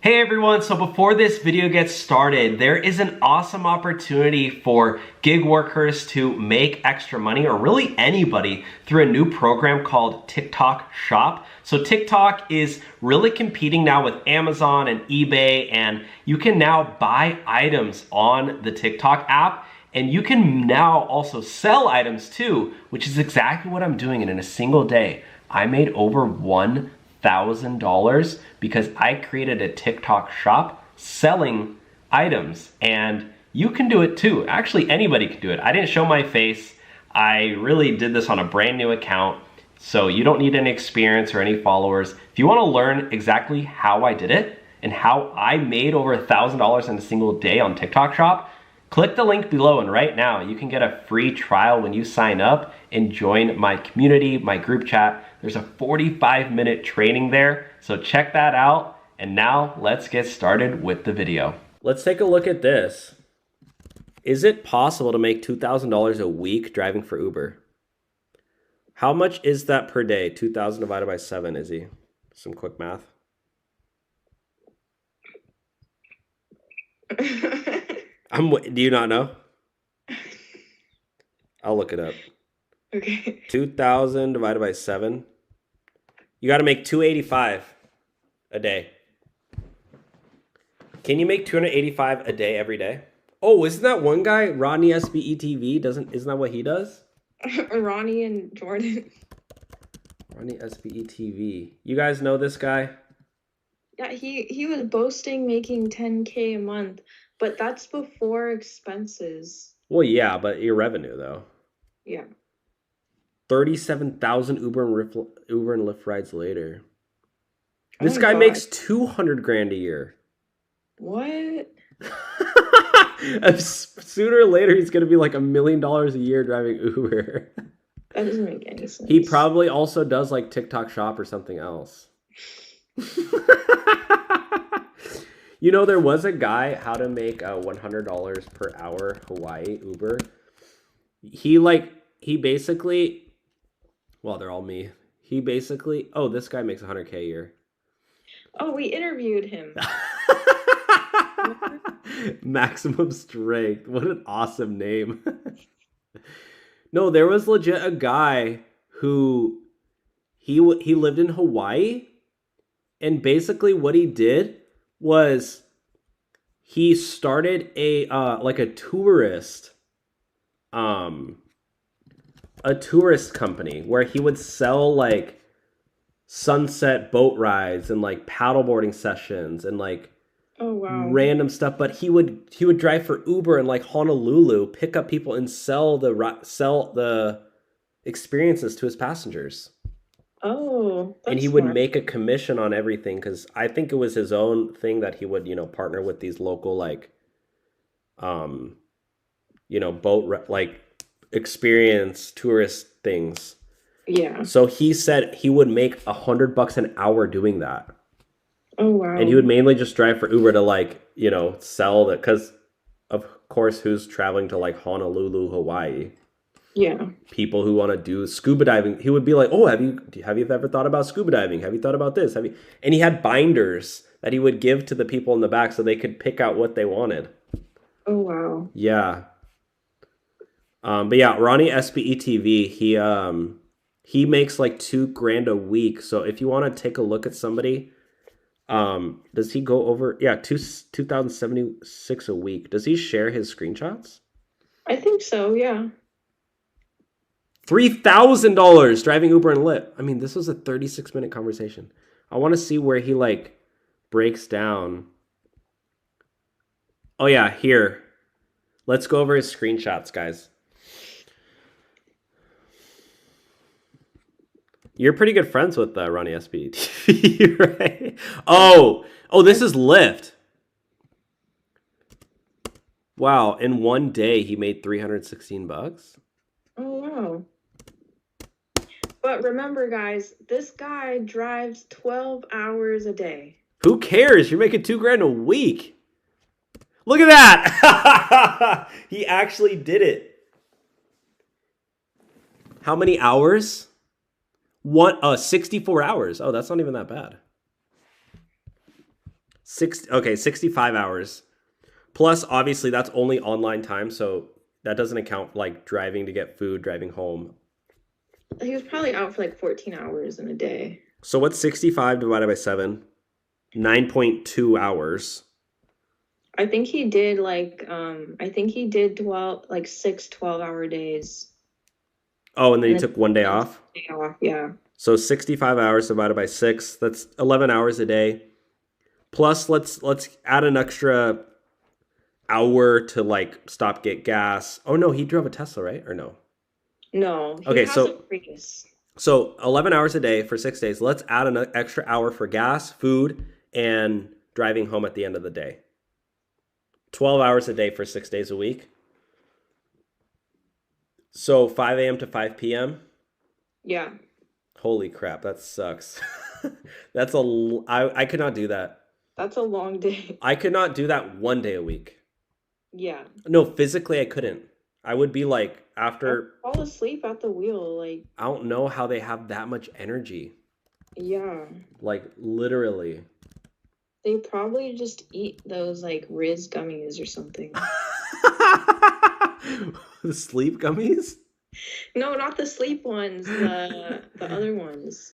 Hey everyone, so before this video gets started, there is an awesome opportunity for gig workers to make extra money, or really anybody, through a new program called TikTok Shop. So TikTok is really competing now with Amazon and eBay, and you can now buy items on the TikTok app, and you can now also sell items too, which is exactly what I'm doing. And in a single day, I made over $1,000 because I created a TikTok shop selling items, and you can do it too. Actually, anybody can do it. I didn't show my face. I really did this on a brand new account, so you don't need any experience or any followers. If you want to learn exactly how I did it and how I made over $1,000 in a single day on TikTok shop, click the link below, and right now you can get a free trial when you sign up and join my community, my group chat. There's a 45-minute training there, so check that out. And now let's get started with the video. Let's take a look at this. Is it possible to make $2,000 a week driving for Uber? How much is that per day? 2,000 divided by 7, Izzy. Some quick math. Do you not know? I'll look it up. Okay. 2,000 divided by 7. You got to make 285 a day. Can you make 285 a day every day? Oh, isn't that one guy, Rodney SBETV? Isn't that what he does? Ronnie and Jordan. Rodney SBETV. You guys know this guy? Yeah, he was boasting making 10K a month, but that's before expenses. Well, yeah, but your revenue though. Yeah. 37,000 Uber and Lyft rides later. This Oh guy God. makes 200 grand a year. What? Sooner or later, he's going to be like $1 million a year driving Uber. That doesn't make any sense. He probably also does like TikTok Shop or something else. You know, there was a guy, how to make $100 per hour Hawaii Uber. He basically, well, they're all me. He basically, oh, this guy makes 100K a year. Oh, we interviewed him. Maximum Strength. What an awesome name. No, there was legit a guy who he lived in Hawaii, and basically what he did was he started a tourist company where he would sell like sunset boat rides and like paddleboarding sessions and like Oh wow. random stuff. But he would drive for Uber in like Honolulu, pick up people and sell the experiences to his passengers. Oh, that's And he would smart. make a commission on everything, because I think it was his own thing that he would, partner with these local like boat like experience tourist things. Yeah. So he said he would make $100 an hour doing that. Oh wow. And he would mainly just drive for Uber to like, sell that, because of course, who's traveling to like Honolulu, Hawaii? Yeah. People who want to do scuba diving. He would be like, "Oh, have you ever thought about scuba diving? Have you thought about this? Have you?" And he had binders that he would give to the people in the back so they could pick out what they wanted. Oh wow. Yeah. But yeah, Ronnie SBETV, he makes like $2,000 a week. So if you want to take a look at somebody, does he go over? Yeah, 2,076 a week. Does he share his screenshots? I think so, yeah. $3,000 driving Uber and Lyft. I mean, this was a 36-minute conversation. I want to see where he like breaks down. Oh yeah, here. Let's go over his screenshots, guys. You're pretty good friends with Ronnie SB, right? Oh, this is Lyft. Wow, in one day he made $316. Oh wow. But remember, guys, this guy drives 12 hours a day. Who cares? You're making $2,000 a week. Look at that. He actually did it. How many hours? 64 hours. Oh, that's not even that bad. Okay, 65 hours. Plus, obviously, that's only online time, so that doesn't account for, like, driving to get food, driving home. He was probably out for like 14 hours in a day. So what's 65 divided by 7? 9.2 hours. I think he did I think he did 12 like 6 12-hour days. Oh, and then And you then took one day off? day off, yeah. So 65 hours divided by 6, that's 11 hours a day. Plus, let's add an extra hour to, like, stop, get gas. Oh no, he drove a Tesla, right? Or no? No, he Okay, has a so Prius. 11 hours a day for 6 days. Let's add an extra hour for gas, food, and driving home at the end of the day. 12 hours a day for 6 days a week. So 5 a.m. to 5 p.m. Yeah. Holy crap, that sucks. I could not do that. That's a long day. I could not do that one day a week. Yeah. No, physically I couldn't. I would be like, after, I'd fall asleep at the wheel, like, I don't know how they have that much energy. yeah. Like, literally. They probably just eat those like Riz gummies or something. The sleep gummies? No, not the sleep ones, the other ones.